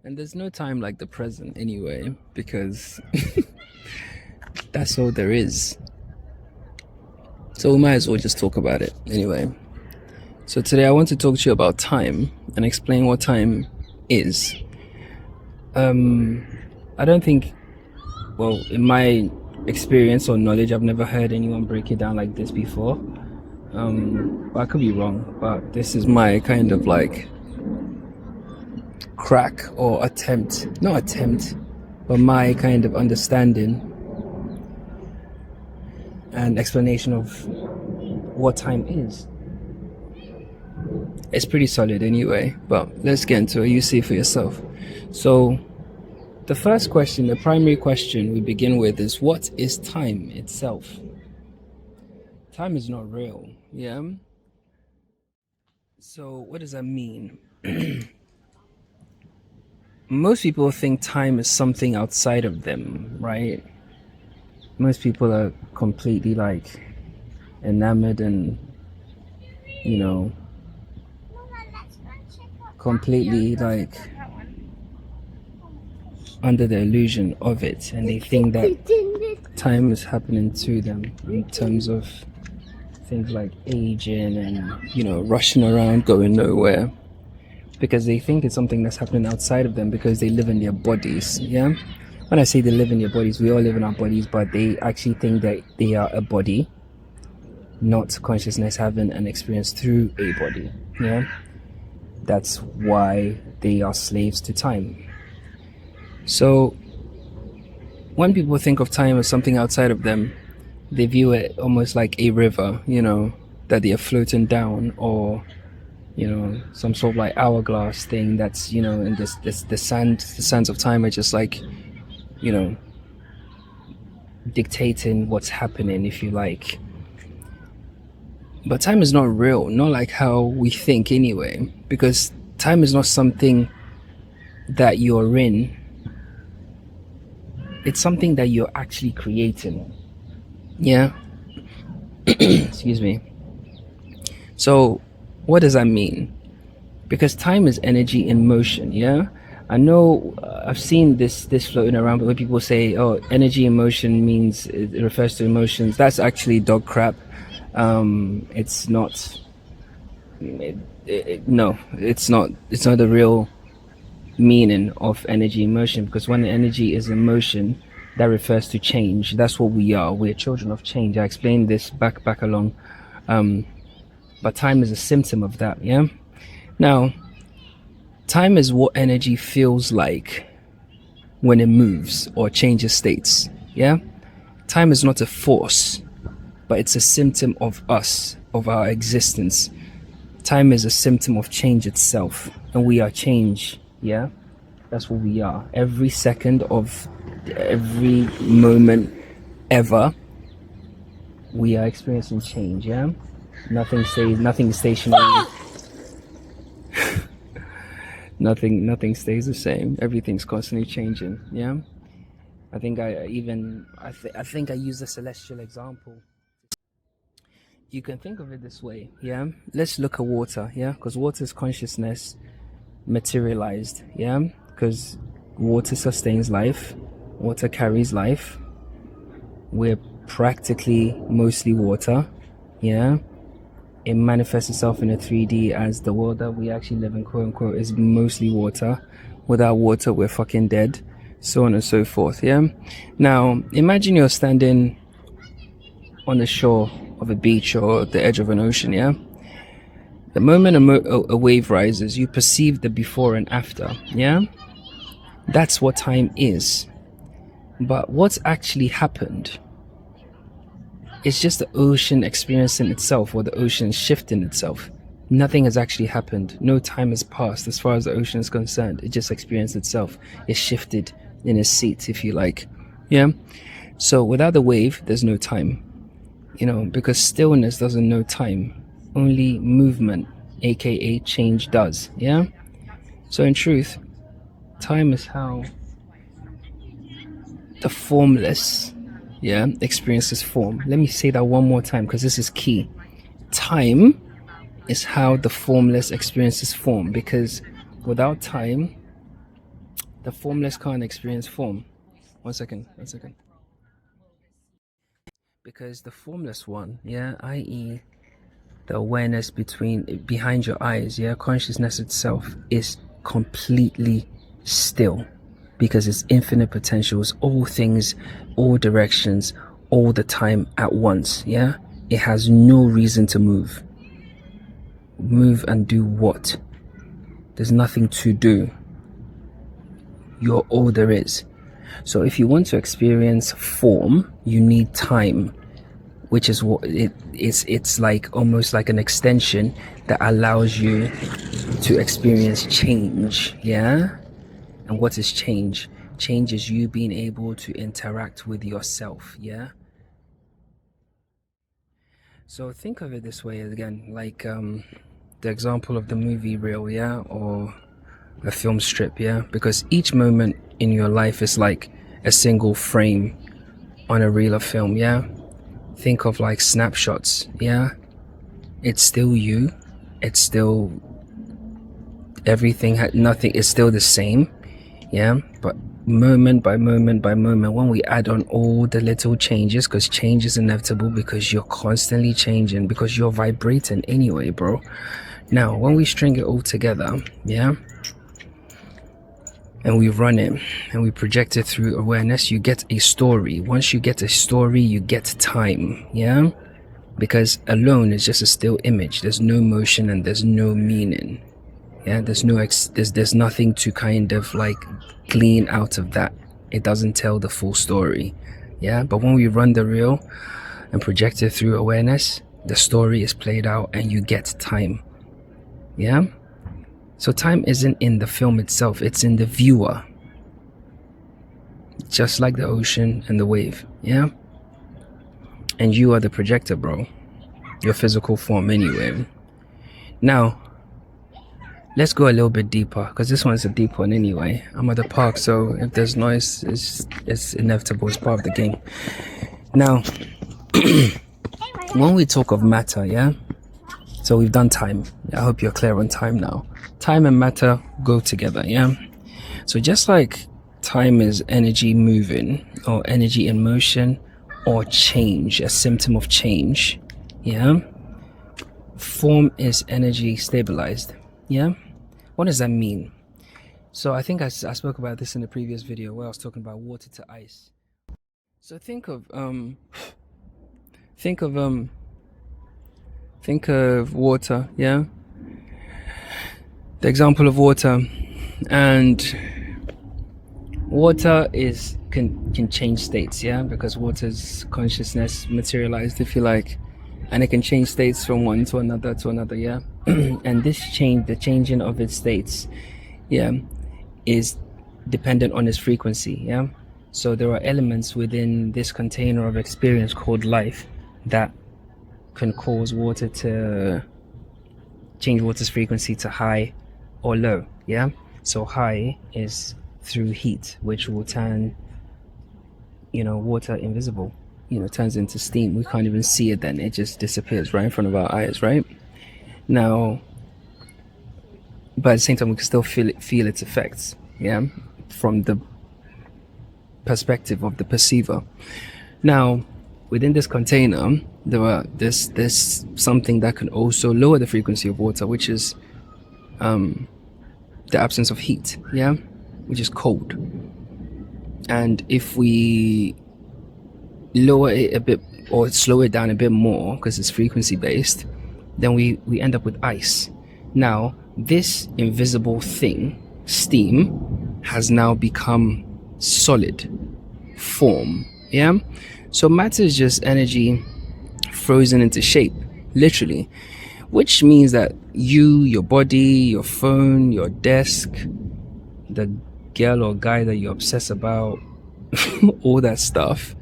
And there's no time like the present anyway, because that's all there is. So we might as well just talk about it anyway. So today I want to talk to you about time and explain what time is. I don't think, well, in my experience or knowledge, I've never heard anyone break it down like this before. But I could be wrong, but this is my kind of like crack or not attempt, but my kind of understanding and explanation of what time is. It's pretty solid anyway, but let's get into it. You see for yourself. So the first question, the primary question we begin with is, what is time itself? Time is not real, yeah? So what does that mean? Most people think time is something outside of them, right? Most people are completely like enamored and, completely like under the illusion of it, and they think that time is happening to them in terms of things like aging and rushing around going nowhere, because they think it's something that's happening outside of them because they live in their bodies. Yeah, when I say they live in their bodies, we all live in our bodies, but they actually think that they are a body, not consciousness having an experience through a body. Yeah, that's why they are slaves to time. So when people think of time as something outside of them, they view it almost like a river, that they are floating down, or some sort of like hourglass thing that's in the sands of time are just like dictating what's happening, if you like. But time is not real, not like how we think anyway, because time is not something that you're in. It's something that you're actually creating. Yeah. Excuse me. So what does that mean? Because time is energy in motion. Yeah, I know. I've seen this floating around, but when people say, "Oh, energy in motion means it refers to emotions," that's actually dog crap. It's not. No, it's not. It's not the real meaning of energy in motion, because when energy is in motion, that refers to change. That's what we are. We're children of change. I explained this back along. But time is a symptom of that. Yeah. Now, time is what energy feels like when it moves or changes states. Yeah. Time is not a force, but it's a symptom of us, of our existence. Time is a symptom of change itself, and we are change. Yeah, that's what we are. Every second of every moment ever, we are experiencing change. Yeah, nothing is stationary. nothing stays the same. Everything's constantly changing. Yeah, I think I use a celestial example. You can think of it this way. Yeah, let's look at water. Yeah, because water is consciousness materialized. Yeah, because water sustains life, water carries life. We're practically mostly water. Yeah, it manifests itself in a 3D as the world that we actually live in, quote unquote, is mostly water. Without water, we're fucking dead, so on and so forth. Yeah, now imagine you're standing on the shore of a beach or the edge of an ocean. Yeah, the moment a wave rises, you perceive the before and after. Yeah, that's what time is. But what's actually happened? It's just the ocean experiencing itself, or the ocean shifting itself. Nothing has actually happened. No time has passed as far as the ocean is concerned. It just experienced itself. It shifted in its seat, if you like. Yeah. So without the wave, there's no time. Because stillness doesn't know time. Only movement, aka change, does. Yeah. So in truth, time is how the formless, experiences form. Let me say that one more time, because this is key. Time is how the formless experiences form, because without time, The formless can't experience form. One second. Because the formless one, yeah, i.e., the awareness behind your eyes, yeah, consciousness itself is completely still, because it's infinite potentials, all things, all directions, all the time at once, yeah. It has no reason to move and do what? There's nothing to do. You're all there is. So if you want to experience form, you need time, which is what it's like, almost like an extension that allows you to experience change, yeah. And what is change? Change is you being able to interact with yourself, yeah. So think of it this way again, like the example of the movie reel, yeah, or a film strip, yeah, because each moment in your life is like a single frame on a reel of film, yeah. Think of like snapshots, yeah. It's still you, it's still everything, nothing is still the same, yeah. But moment by moment by moment, when we add on all the little changes, because change is inevitable, because you're constantly changing, because you're vibrating anyway, bro. Now when we string it all together, yeah, and we run it and we project it through awareness, you get a story. Once you get a story, you get time, yeah, because alone is just a still image. There's no motion and there's no meaning, yeah. There's nothing to kind of like glean out of that. It doesn't tell the full story, yeah. But when we run the reel and project it through awareness, the story is played out and you get time, yeah. So time isn't in the film itself, it's in the viewer, just like the ocean and the wave, yeah. And you are the projector, bro, your physical form anyway. Now let's go a little bit deeper, because this one's a deep one anyway. I'm at the park, so if there's noise, it's inevitable, it's part of the game. Now when we talk of matter, yeah, so we've done time. I hope you're clear on time now. Time and matter go together, yeah. So just like time is energy moving, or energy in motion, or change, a symptom of change, yeah, form is energy stabilized, yeah. What does that mean? So I think I spoke about this in the previous video where I was talking about water to ice. So think of water, yeah, the example of water. And water can change states, yeah, because water's consciousness materialized, if you like, and it can change states from one to another, yeah. And this change, the changing of its states, yeah, is dependent on its frequency, yeah. So there are elements within this container of experience called life that can cause water to change water's frequency to high or low, yeah. So high is through heat, which will turn, water invisible, turns into steam. We can't even see it then, it just disappears right in front of our eyes, right? Now, but at the same time we can still feel its effects, yeah, from the perspective of the perceiver. Now within this container, there's something that can also lower the frequency of water, which is the absence of heat, yeah, which is cold. And if we lower it a bit or slow it down a bit more, because it's frequency based, then we end up with ice. Now this invisible thing, steam, has now become solid form, yeah. So matter is just energy frozen into shape, literally, which means that your body, your phone, your desk, the girl or guy that you obsess about, all that stuff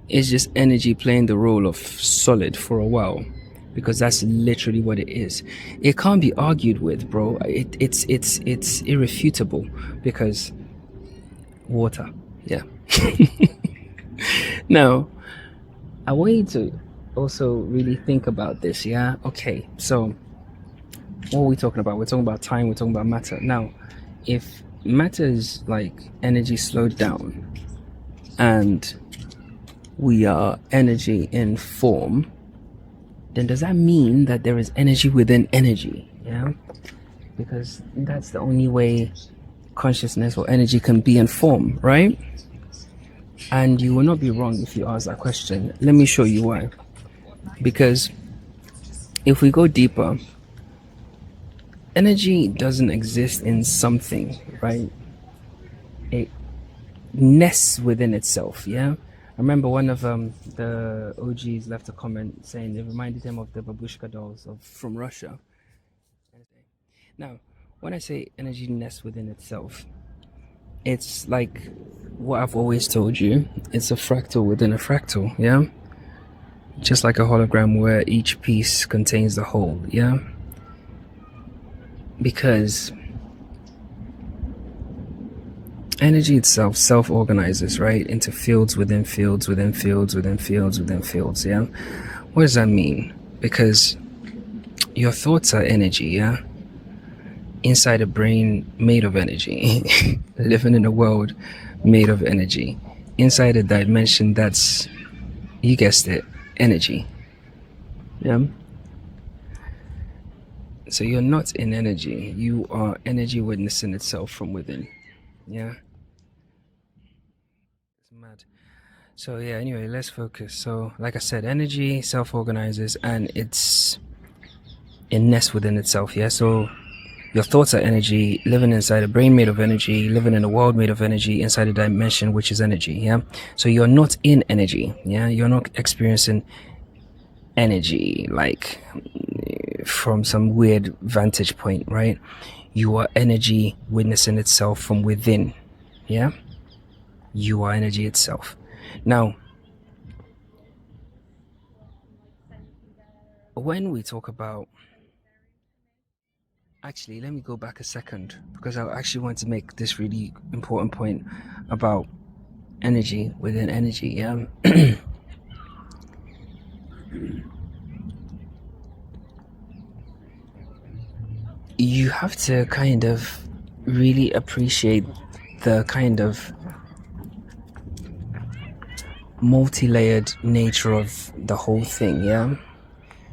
is just energy playing the role of solid for a while, because that's literally what it is. It can't be argued with, bro. It's irrefutable, because water, yeah. Now I want you to also really think about this, yeah. Okay, so what are we talking about? We're talking about time, we're talking about matter. Now if matter is like energy slowed down, and we are energy in form, then does that mean that there is energy within energy? Yeah, because that's the only way consciousness or energy can be in form, right? And you will not be wrong if you ask that question. Let me show you why. Because if we go deeper, energy doesn't exist in something, right? It nests within itself. Yeah, I remember one of the OGs left a comment saying it reminded him of the babushka dolls from Russia. Now, when I say energy nests within itself, it's like what I've always told you. It's a fractal within a fractal. Yeah, just like a hologram where each piece contains the whole. Yeah, because energy itself self-organizes, right, into fields within fields within fields within fields within fields. Yeah, what does that mean? Because your thoughts are energy. Yeah, inside a brain made of energy, living in a world made of energy, inside a dimension that's, you guessed it, energy. Yeah, so you're not in energy, you are energy witnessing itself from within. Yeah, it's mad. So yeah, anyway, let's focus. So like I said, energy self-organizes and it nests within itself. Yeah, so your thoughts are energy, living inside a brain made of energy, living in a world made of energy, inside a dimension which is energy. Yeah, so you're not in energy. Yeah, you're not experiencing energy like from some weird vantage point, right? You are energy witnessing itself from within. Yeah, you are energy itself. Now, when we talk about, actually, let me go back a second because I actually want to make this really important point about energy within energy. Yeah. You have to kind of really appreciate the kind of multi-layered nature of the whole thing. Yeah,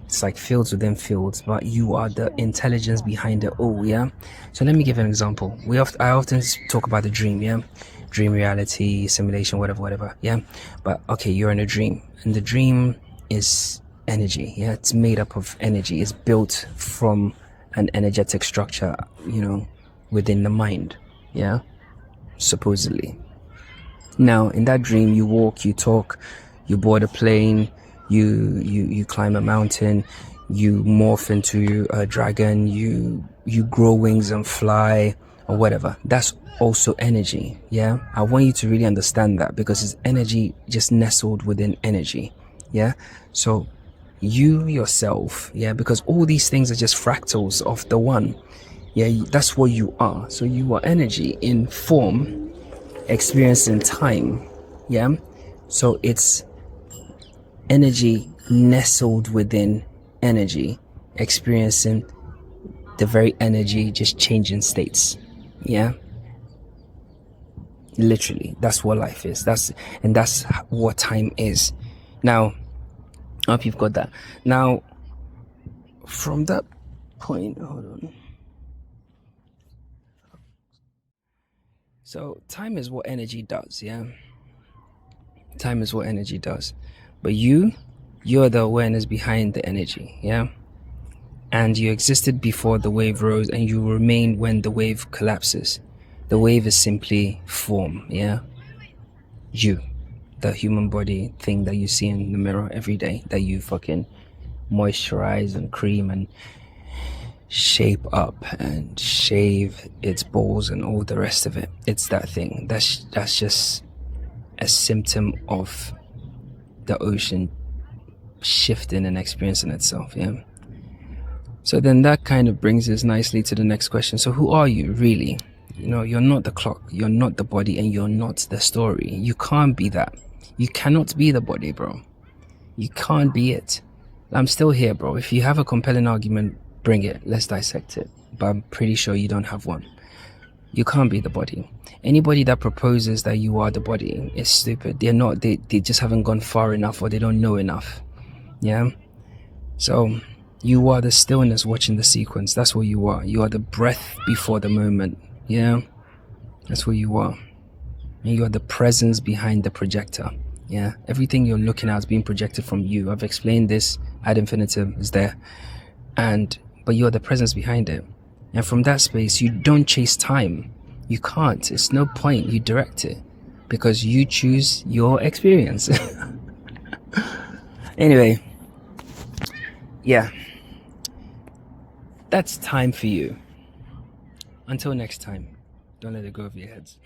it's like fields within fields, but you are the intelligence behind it all. Yeah, so let me give an example. I often talk about the dream. Yeah, dream reality, simulation, whatever. Yeah, but okay, you're in a dream, and the dream is energy. Yeah, it's made up of energy. It's built from an energetic structure, within the mind. Yeah, supposedly. Now, in that dream, you walk, you talk, you board a plane, you climb a mountain, you morph into a dragon, you grow wings and fly, or whatever. That's also energy. Yeah, I want you to really understand that because it's energy just nestled within energy. Yeah, so you yourself, yeah, because all these things are just fractals of the one. Yeah, that's what you are. So you are energy in form, experiencing time. Yeah, so it's energy nestled within energy, experiencing the very energy, just changing states. Yeah, literally, that's what life is. That's what time is. Now, I hope you've got that. Now, from that point, hold on. So time is what energy does. Yeah, time is what energy does, but you're the awareness behind the energy. Yeah, and you existed before the wave rose, and you remain when the wave collapses. The wave is simply form. Yeah, you, the human body thing that you see in the mirror every day, that you fucking moisturize and cream and shape up and shave its balls and all the rest of it. It's that thing. That's just a symptom of the ocean shifting and experiencing itself. Yeah, so then that kind of brings us nicely to the next question. So who are you really? You're not the clock, you're not the body, and you're not the story. You can't be that. You cannot be the body, bro. You can't be it. I'm still here, bro. If you have a compelling argument, bring it. Let's dissect it. But I'm pretty sure you don't have one. You can't be the body. Anybody that proposes that you are the body is stupid. They're not. They just haven't gone far enough, or they don't know enough. Yeah. So you are the stillness watching the sequence. That's what you are. You are the breath before the moment. Yeah. That's what you are. And you are the presence behind the projector. Yeah. Everything you're looking at is being projected from you. I've explained this ad infinitum is there. But you're the presence behind it. And from that space, you don't chase time. You can't. It's no point. You direct it because you choose your experience. Anyway, yeah, that's time for you. Until next time, don't let it go over your heads.